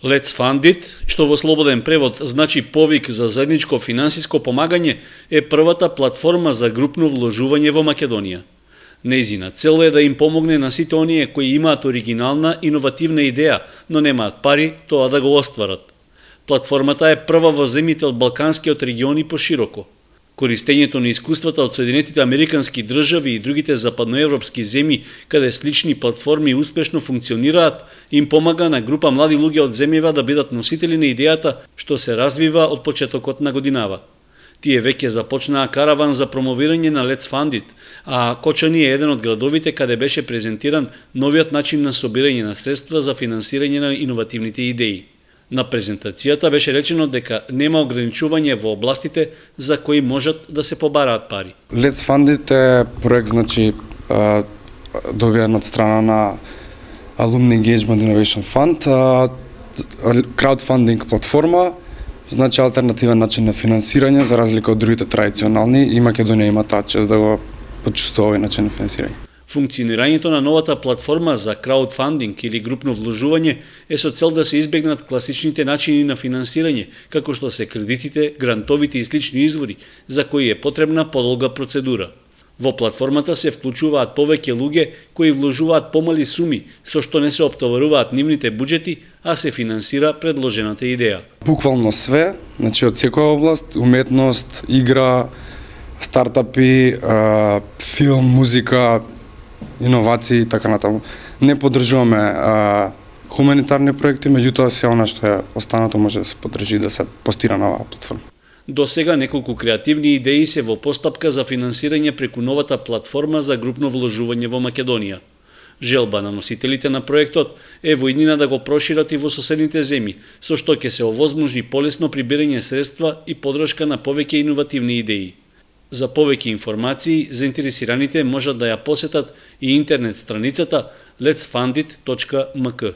Let's Fund It, што во слободен превод значи повик за заедничко финансиско помагање, е првата платформа за групно вложување во Македонија. Нејзина цел е да им помогне на сите оние кои имаат оригинална, иновативна идеја, но немаат пари тоа да го остварат. Платформата е прва во земјите од балканскиот регион и пошироко. Користењето на искуствата од Соединетите Американски држави и другите западноевропски земји, каде слични платформи успешно функционираат, им помага на група млади луѓе од земјава да бидат носители на идејата што се развива од почетокот на годинава. Тие веќе започнаа караван за промовирање на Let's Fund It, а Кочани е еден од градовите каде беше презентиран новиот начин на собирање на средства за финансирање на иновативните идеи. На презентацијата беше речено дека нема ограничување во областите за кои можат да се побараат пари. Let's Fund It е проект, добиен од страна на Alumni Engagement Innovation Fund, краудфандинг платформа, алтернативен начин на финансирање за разлика од другите традиционални, и Македонија има таа чест да го почувствува овој начин на финансирање. Функционирањето на новата платформа за краудфандинг или групно вложување е со цел да се избегнат класичните начини на финансирање, како што се кредитите, грантовите и слични извори, за кои е потребна подолга процедура. Во платформата се вклучуваат повеќе луѓе кои вложуваат помали суми, со што не се оптоваруваат нивните буџети, а се финансира предложената идеја. Буквално све, од секоја област, уметност, игра, стартапи, филм, музика, иновации и така натаму. Не поддржуваме хуманитарни проекти, меѓутоа се она што е останато може да се поддржи да се постира на оваа платформа. До сега неколку креативни идеи се во постапка за финансирање преку новата платформа за групно вложување во Македонија. Желба на носителите на проектот е во иднина да го прошират и во соседните земји, со што ќе се овозможни полесно прибирање средства и поддршка на повеќе иновативни идеи. За повеќе информации, заинтересираните можат да ја посетат и интернет страницата letsfundit.mk.